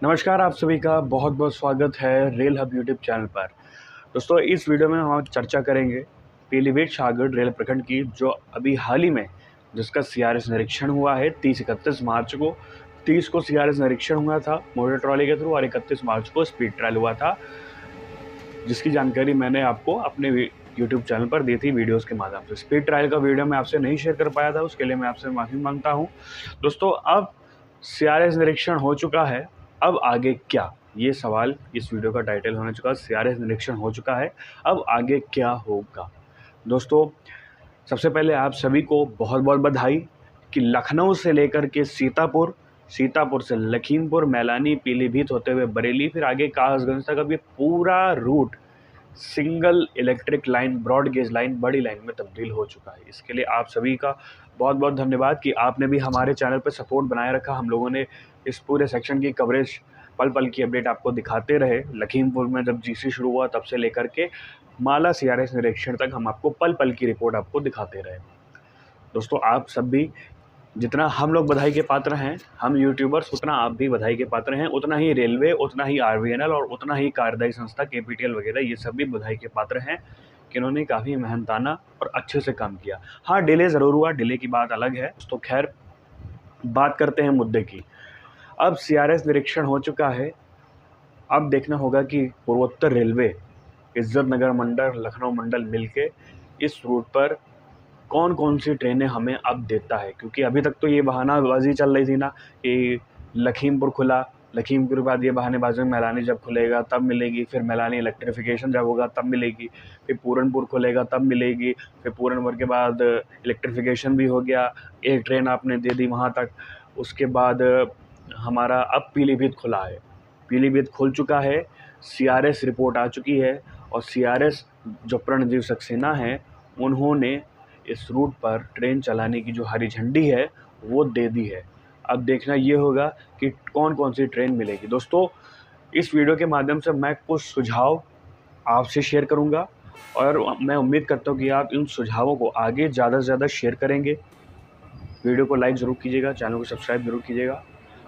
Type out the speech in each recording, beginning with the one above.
नमस्कार, आप सभी का बहुत बहुत स्वागत है रेल हब यूट्यूब चैनल पर। दोस्तों, इस वीडियो में हम चर्चा करेंगे पीलीभीत शाहगढ़ रेल प्रखंड की, जो अभी हाल ही में जिसका सीआरएस निरीक्षण हुआ है 30-31 मार्च को। 30 को सीआरएस निरीक्षण हुआ था मोटर ट्रॉली के थ्रू और 31 मार्च को स्पीड ट्रायल हुआ था, जिसकी जानकारी मैंने आपको अपने यूट्यूब चैनल पर दी थी वीडियोज़ के माध्यम से। स्पीड ट्रायल का वीडियो मैं आपसे नहीं शेयर कर पाया था, उसके लिए मैं आपसे माफ़ी मांगता हूँ। दोस्तों, अब सीआरएस निरीक्षण हो चुका है, अब आगे क्या? ये सवाल इस वीडियो का टाइटल होने चुका है। सीआरएस निरीक्षण हो चुका है, अब आगे क्या होगा? दोस्तों, सबसे पहले आप सभी को बहुत-बहुत बधाई कि लखनऊ से लेकर के सीतापुर, सीतापुर से लखीमपुर, मैलानी, पीलीभीत होते हुए बरेली, फिर आगे कासगंज तक अब ये पूरा route single electric line, broad gauge line, बड़ी लाइन में तब्दील हो चुका है। इसके लिए आप सभी का बहुत-बहुत धन्यवाद कि आपने भी हमारे चैनल पर सपोर्ट बनाए रखा। हम लोगों ने इस पूरे सेक्शन की कवरेज, पल-पल की अपडेट आपको दिखाते रहे। लखीमपुर में जब जीसी शुरू हुआ तब से लेकर के माला सीआरएस निरीक्षण तक हम आपको पल-पल की रिपोर्ट आपको दिखाते रहे। दोस्तों, आप सब भी, जितना हम लोग बधाई के पात्र हैं, हम यूट्यूबर्स, उतना आप भी बधाई के पात्र हैं। उतना ही रेलवे, उतना ही आरवीएनएल और उतना ही कार्यदायी संस्था केपीटीएल वगैरह, ये सब भी बधाई के पात्र हैं कि इन्होंने काफ़ी मेहनताना और अच्छे से काम किया। हाँ, डिले ज़रूर हुआ, डिले की बात अलग है। तो खैर, बात करते हैं मुद्दे की। अब सीआरएस निरीक्षण हो चुका है। अब देखना होगा कि पूर्वोत्तर रेलवे, इज्जत नगर मंडल, लखनऊ मंडल मिलके इस रूट पर कौन-कौन सी ट्रेनें हमें अब देता है, क्योंकि अभी तक तो ये बहानाबाज़ी चल रही थी ना कि लखीमपुर खुला, लखीमपुर के बाद ये बहानेबाज़ी में मैलानी जब खुलेगा तब मिलेगी, फिर मैलानी इलेक्ट्रिफिकेशन जब होगा तब मिलेगी, फिर पूरनपुर खुलेगा तब मिलेगी, फिर पूरनपुर के बाद इलेक्ट्रिफिकेशन भी हो गया, एक ट्रेन आपने दे दी वहाँ तक। उसके बाद हमारा अब पीलीभीत खुला है, पीलीभीत खुल चुका है, सीआरएस रिपोर्ट आ चुकी है और सीआरएस जो प्रणजीव सक्सेना हैं, उन्होंने इस रूट पर ट्रेन चलाने की जो हरी झंडी है वो दे दी है। अब देखना ये होगा कि कौन-कौन सी ट्रेन मिलेगी। दोस्तों, इस वीडियो के माध्यम से मैं कुछ सुझाव आपसे शेयर करूँगा और मैं उम्मीद करता हूँ कि आप इन सुझावों को आगे ज़्यादा से ज़्यादा शेयर करेंगे। वीडियो को लाइक ज़रूर कीजिएगा, चैनल को सब्सक्राइब ज़रूर कीजिएगा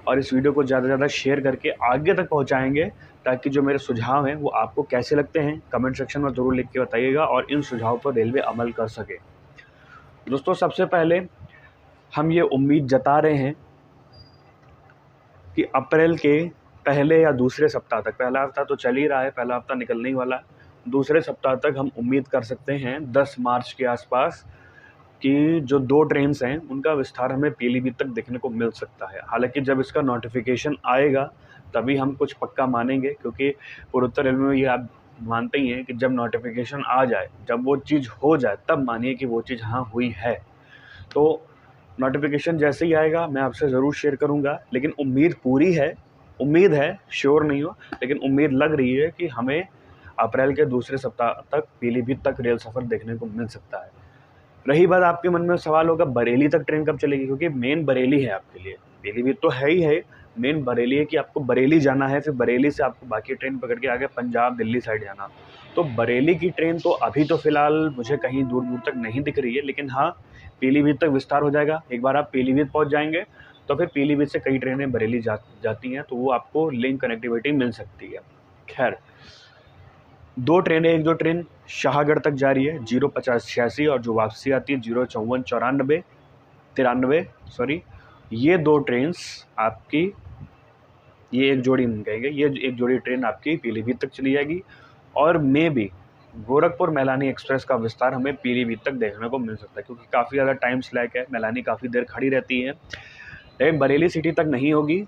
और इस वीडियो को ज़्यादा से ज़्यादा शेयर करके आगे तक पहुँचाएँगे, ताकि जो मेरे सुझाव हैं वो आपको कैसे लगते हैं कमेंट सेक्शन में ज़रूर लिख के बताइएगा और इन सुझावों पर रेलवे अमल कर सके। दोस्तों, सबसे पहले हम ये उम्मीद जता रहे हैं कि अप्रैल के पहले या दूसरे सप्ताह तक, पहला हफ्ता तो चल ही रहा है, पहला हफ्ता निकलने ही वाला है, दूसरे सप्ताह तक हम उम्मीद कर सकते हैं 10 मार्च के आसपास कि जो 2 ट्रेन्स हैं उनका विस्तार हमें पीलीभीत तक देखने को मिल सकता है। हालाँकि जब इसका नोटिफ़िकेशन आएगा तभी हम कुछ पक्का मानेंगे, क्योंकि पूर्वोत्तर रेलवे में ये आप मानते ही हैं कि जब नोटिफ़िकेशन आ जाए, जब वो चीज़ हो जाए, तब मानिए कि वो चीज़ हाँ हुई है। तो नोटिफ़िकेशन जैसे ही आएगा मैं आपसे ज़रूर शेयर करूँगा, लेकिन उम्मीद पूरी है, उम्मीद है, श्योर नहीं हूँ, लेकिन उम्मीद लग रही है कि हमें अप्रैल के दूसरे सप्ताह तक पीलीभीत तक रेल सफ़र देखने को मिल सकता है। रही बात, आपके मन में सवाल होगा बरेली तक ट्रेन कब चलेगी, क्योंकि मेन बरेली है आपके लिए, पीलीभीत तो है ही है, मेन बरेली है कि आपको बरेली जाना है, फिर बरेली से आपको बाकी ट्रेन पकड़ के आगे पंजाब, दिल्ली साइड जाना। तो बरेली की ट्रेन तो अभी तो फ़िलहाल मुझे कहीं दूर-दूर तक नहीं दिख रही है, लेकिन हाँ, पीलीभीत तक विस्तार हो जाएगा। एक बार आप पीलीभीत पहुँच जाएँगे, तो फिर पीलीभीत से कई ट्रेनें बरेली जाती हैं, तो वो आपको लिंक कनेक्टिविटी मिल सकती है। खैर, 2 ट्रेनें, एक जो ट्रेन शाहगढ़ तक जा रही है 05086 और जो वापसी आती है 05493 सॉरी, ये 2 ट्रेन्स आपकी, ये एक जोड़ी कहेंगे, ये एक जोड़ी ट्रेन आपकी पीलीभीत तक चली जाएगी और may be Gorakhpur Mailani express का विस्तार हमें पीलीभीत तक देखने को मिल सकता है, क्योंकि काफ़ी ज़्यादा टाइम स्लैक है, मैलानी काफ़ी देर खड़ी रहती है। लेकिन बरेली सिटी तक नहीं होगी,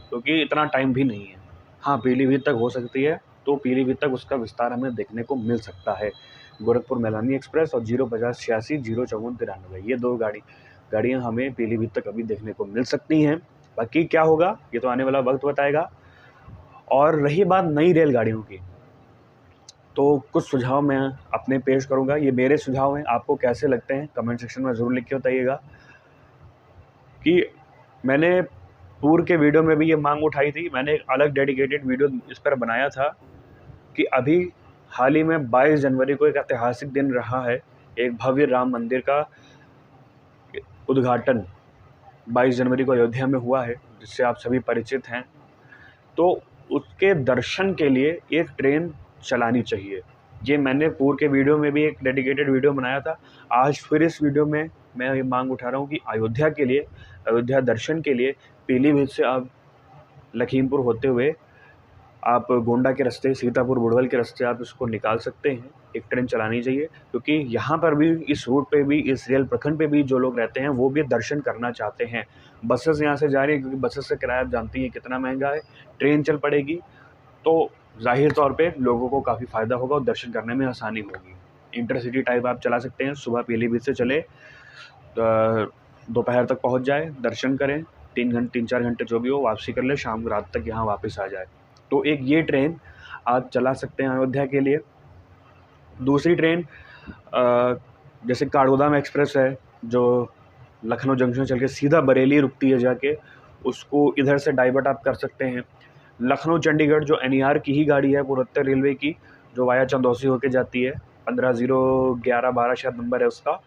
क्योंकि इतना टाइम भी नहीं है। हाँ, पीलीभीत तक हो सकती है, तो पीलीभीत तक उसका विस्तार हमें देखने को मिल सकता है। गोरखपुर मैलानी एक्सप्रेस और 05086 05493, ये 2 गाड़ियाँ हमें पीलीभीत तक अभी देखने को मिल सकती हैं। बाकी क्या होगा ये तो आने वाला वक्त बताएगा। और रही बात नई रेलगाड़ियों की, तो कुछ सुझाव मैं अपने पेश करूँगा। ये मेरे सुझाव हैं, आपको कैसे लगते हैं कमेंट सेक्शन में ज़रूर लिख के बताइएगा। कि मैंने पूर्व के वीडियो में भी ये मांग उठाई थी, मैंने एक अलग डेडिकेटेड वीडियो इस पर बनाया था कि अभी हाल ही में 22 जनवरी को एक ऐतिहासिक दिन रहा है, एक भव्य राम मंदिर का उद्घाटन 22 जनवरी को अयोध्या में हुआ है, जिससे आप सभी परिचित हैं। तो उसके दर्शन के लिए एक ट्रेन चलानी चाहिए। ये मैंने पूर्व के वीडियो में भी एक डेडिकेटेड वीडियो बनाया था। आज फिर इस वीडियो में मैं ये मांग उठा रहा हूँ कि अयोध्या के लिए, अयोध्या दर्शन के लिए पीलीभीत से आप लखीमपुर होते हुए आप गोंडा के रास्ते, सीतापुर बुड़वल के रास्ते आप इसको निकाल सकते हैं। एक ट्रेन चलानी चाहिए, क्योंकि यहाँ पर भी, इस रूट पे भी, इस रेल प्रखंड पे भी जो लोग रहते हैं वो भी दर्शन करना चाहते हैं। बसेस यहाँ से जा रही हैं, क्योंकि बसेस से किराया आप जानती हैं कितना महंगा है। ट्रेन चल पड़ेगी तो ज़ाहिर तौर पे लोगों को काफ़ी फ़ायदा होगा और दर्शन करने में आसानी होगी। इंटरसिटी टाइप आप चला सकते हैं। सुबह पीलीभीत से चले, दोपहर तक पहुँच जाए, दर्शन करें, 3-4 घंटे जो भी हो, वापसी कर ले, शाम रात तक यहाँ वापस आ जाए। तो एक ये ट्रेन आप चला सकते हैं अयोध्या के लिए। दूसरी ट्रेन जैसे काठगोदाम एक्सप्रेस है, जो लखनऊ जंक्शन चल के सीधा बरेली रुकती है जाके, उसको इधर से डाइवर्ट आप कर सकते हैं। लखनऊ चंडीगढ़ जो NER की ही गाड़ी है, पूर्वोत्तर रेलवे की, जो वाया चंदौसी होके जाती है, 15-0-11-12 शायद नंबर है उसका,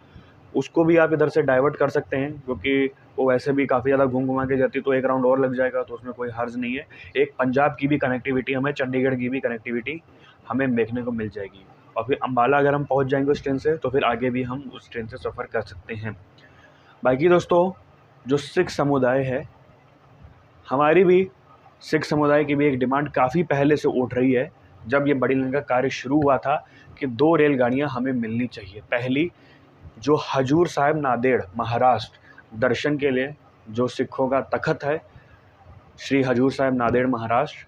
उसको भी आप इधर से डाइवर्ट कर सकते हैं, क्योंकि वो वैसे भी काफ़ी ज़्यादा घूम के जाती है, तो एक राउंड और लग जाएगा, तो उसमें कोई हर्ज नहीं है। एक पंजाब की भी कनेक्टिविटी हमें, चंडीगढ़ की भी कनेक्टिविटी हमें देखने को मिल जाएगी। और फिर अम्बाला अगर हम पहुंच जाएंगे उस ट्रेन से, तो फिर आगे भी हम उस ट्रेन से सफ़र कर सकते हैं। बाकी दोस्तों, जो सिख समुदाय है, हमारी भी सिख समुदाय की भी एक डिमांड काफ़ी पहले से उठ रही है। जब ये बड़ी लाइन का कार्य शुरू हुआ था कि 2 रेलगाड़ियाँ हमें मिलनी चाहिए। पहली, जो हजूर साहिब नांदेड़ महाराष्ट्र दर्शन के लिए, जो सिखों का तख़्त है, श्री हजूर साहिब नांदेड़ महाराष्ट्र,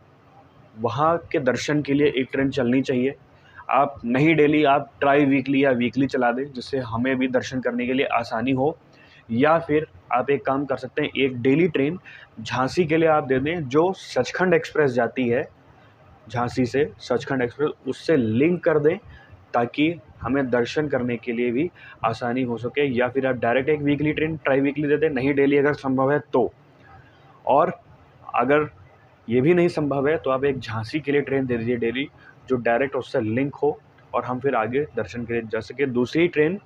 वहाँ के दर्शन के लिए एक ट्रेन चलनी चाहिए। आप नहीं डेली, आप ट्राई वीकली या वीकली चला दें, जिससे हमें भी दर्शन करने के लिए आसानी हो। या फिर आप एक काम कर सकते हैं, एक डेली ट्रेन झांसी के लिए आप दे दें, जो सचखंड एक्सप्रेस जाती है झांसी से, सचखंड एक्सप्रेस उससे लिंक कर दें, ताकि हमें दर्शन करने के लिए भी आसानी हो सके। या फिर आप डायरेक्ट एक वीकली ट्रेन ट्राई वीकली दे दें, नहीं डेली अगर संभव है तो। और अगर ये भी नहीं संभव है तो आप एक झांसी के लिए ट्रेन दे दीजिए डेली, जो डायरेक्ट उससे लिंक हो और हम फिर आगे दर्शन के लिए जा सके। दूसरी ट्रेन,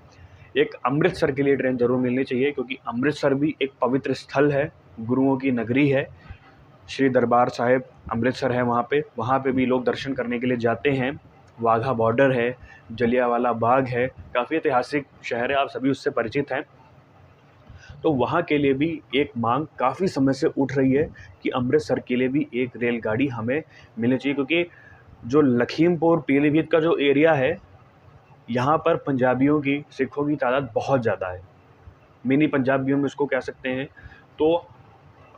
एक अमृतसर के लिए ट्रेन ज़रूर मिलनी चाहिए, क्योंकि अमृतसर भी एक पवित्र स्थल है, गुरुओं की नगरी है। श्री दरबार साहिब अमृतसर है, वहाँ पे भी लोग दर्शन करने के लिए जाते हैं। वाघा बॉर्डर है, जलियांवाला बाग है, काफ़ी ऐतिहासिक शहर है, आप सभी उससे परिचित हैं। तो वहाँ के लिए भी एक मांग काफ़ी समय से उठ रही है कि अमृतसर के लिए भी एक रेलगाड़ी हमें मिलनी चाहिए, क्योंकि जो लखीमपुर पीलीभीत का जो एरिया है, यहाँ पर पंजाबियों की, सिखों की तादाद बहुत ज़्यादा है। मिनी पंजाब भी हम इसको कह सकते हैं। तो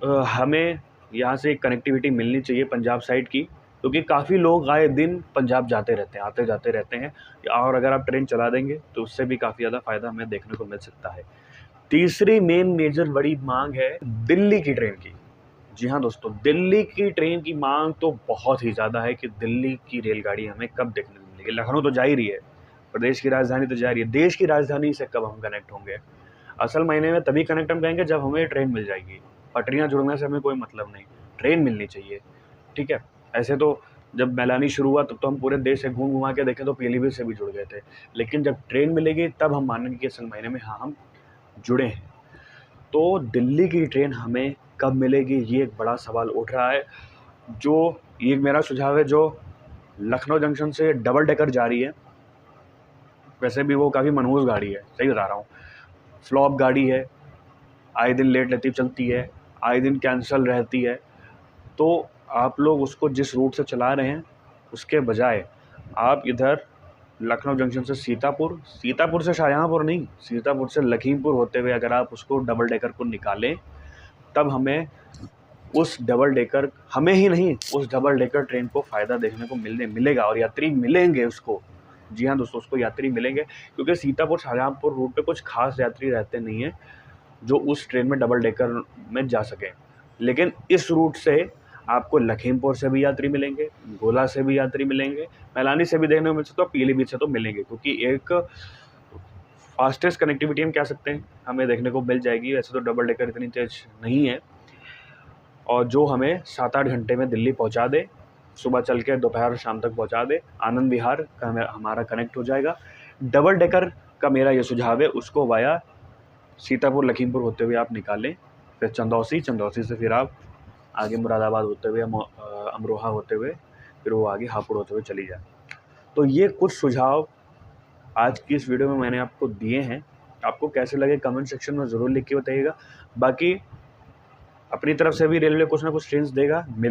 हमें यहाँ से एक कनेक्टिविटी मिलनी चाहिए पंजाब साइड की, क्योंकि काफ़ी लोग आए दिन पंजाब जाते रहते हैं, आते जाते रहते हैं। और अगर आप ट्रेन चला देंगे तो उससे भी काफ़ी ज़्यादा फ़ायदा हमें देखने को मिल सकता है। तीसरी मेजर बड़ी मांग है दिल्ली की ट्रेन की। जी हाँ दोस्तों, दिल्ली की ट्रेन की मांग तो बहुत ही ज़्यादा है कि दिल्ली की रेलगाड़ी हमें कब देखने को मिलेगी। लखनऊ तो जा ही रही है, प्रदेश की राजधानी तो जा रही है, देश की राजधानी से कब हम कनेक्ट होंगे। असल मायने में तभी कनेक्ट हम करेंगे जब हमें ट्रेन मिल जाएगी। पटरियाँ जुड़ने से हमें कोई मतलब नहीं, ट्रेन मिलनी चाहिए, ठीक है। ऐसे तो जब मैलानी शुरू हुआ तब तो हम पूरे देश से घूम के देखें तो पीलीभीत से भी जुड़ गए थे, लेकिन जब ट्रेन मिलेगी तब हम मानेंगे कि असल मायने में हाँ, हम जुड़े हैं। तो दिल्ली की ट्रेन हमें कब मिलेगी, ये एक बड़ा सवाल उठ रहा है। जो ये मेरा सुझाव है, जो लखनऊ जंक्शन से डबल डेकर जा रही है, वैसे भी वो काफ़ी मनहूस गाड़ी है, सही बता रहा हूँ, फ्लॉप गाड़ी है, आए दिन लेट लतीफ़ चलती है, आए दिन कैंसिल रहती है। तो आप लोग उसको जिस रूट से चला रहे हैं, उसके बजाय आप इधर लखनऊ जंक्शन से सीतापुर से शाहजहाँपुर नहीं, सीतापुर से लखीमपुर होते हुए अगर आप उसको डबल डेकर को निकालें, तब हमें उस डबल डेकर, हमें ही नहीं, उस डबल डेकर ट्रेन को फ़ायदा देखने को मिलेगा और यात्री मिलेंगे उसको। जी हाँ दोस्तों, उसको यात्री मिलेंगे, क्योंकि सीतापुर शाहजहाँपुर रूट पे कुछ खास यात्री रहते नहीं हैं जो उस ट्रेन में डबल डेकर में जा सकें। लेकिन इस रूट से आपको लखीमपुर से भी यात्री मिलेंगे, गोला से भी यात्री मिलेंगे, मैलानी से भी देखने को मिल सकता है, पीलीभीत से तो मिलेंगे, क्योंकि एक फास्टेस्ट कनेक्टिविटी हम कह सकते हैं हमें देखने को मिल जाएगी। वैसे तो डबल डेकर इतनी तेज नहीं है, और जो हमें 7-8 घंटे में दिल्ली पहुंचा दे, सुबह चल के दोपहर और शाम तक पहुंचा दे, आनंद विहार का हमारा कनेक्ट हो जाएगा। डबल डेकर का मेरा ये सुझाव है, उसको वाया सीतापुर लखीमपुर होते हुए आप निकालें, फिर चंदौसी से फिर आप आगे मुरादाबाद होते हुए अमरोहा होते हुए फिर वो आगे हापुड़ होते हुए चली जाए। तो ये कुछ सुझाव आज की इस वीडियो में मैंने आपको दिए हैं। आपको कैसे लगे कमेंट सेक्शन में ज़रूर लिख के बताइएगा। बाकी अपनी तरफ से भी रेलवे कुछ ना कुछ ट्रेन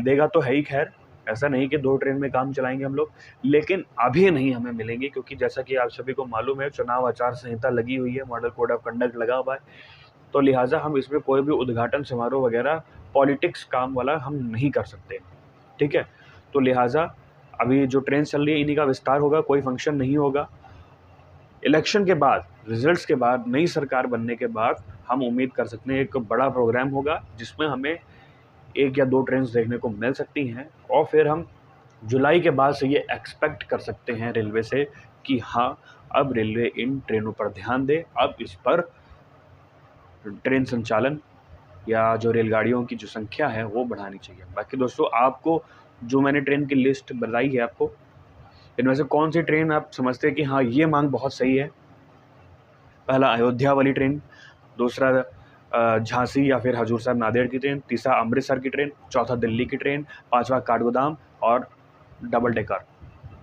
देगा तो है ही। खैर, ऐसा नहीं कि 2 ट्रेन में काम चलाएंगे हम लोग, लेकिन अभी नहीं हमें मिलेंगे, क्योंकि जैसा कि आप सभी को मालूम है चुनाव आचार संहिता लगी हुई है, मॉडल कोड ऑफ कंडक्ट लगा हुआ है। तो लिहाजा हम इसमें कोई भी उद्घाटन समारोह वगैरह पॉलिटिक्स काम वाला हम नहीं कर सकते, ठीक है। तो लिहाजा अभी जो ट्रेन चल रही है इन्हीं का विस्तार होगा, कोई फंक्शन नहीं होगा। इलेक्शन के बाद, रिजल्ट्स के बाद, नई सरकार बनने के बाद हम उम्मीद कर सकते हैं एक बड़ा प्रोग्राम होगा जिसमें हमें 1 या 2 ट्रेन्स देखने को मिल सकती हैं, और फिर हम जुलाई के बाद से ये एक्सपेक्ट कर सकते हैं रेलवे से कि हाँ, अब रेलवे इन ट्रेनों पर ध्यान दे, अब इस पर ट्रेन संचालन या जो रेलगाड़ियों की जो संख्या है वो बढ़ानी चाहिए। बाकी दोस्तों, आपको जो मैंने ट्रेन की लिस्ट बताई है आपको, इनमें से कौन सी ट्रेन आप समझते हैं कि हाँ, ये मांग बहुत सही है? पहला अयोध्या वाली ट्रेन, दूसरा झांसी या फिर हजूर साहिब नांदेड़ की ट्रेन, तीसरा अमृतसर की ट्रेन, चौथा दिल्ली की ट्रेन, पाँचवा काठगोदाम और डबल डेकर।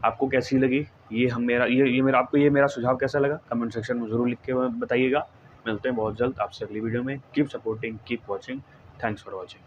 आपको कैसी लगी? ये मेरा सुझाव कैसा लगा? कमेंट सेक्शन में ज़रूर लिख के बताइएगा। मिलते हैं बहुत जल्द आपसे अगली वीडियो में। Keep supporting, keep watching. Thanks for watching.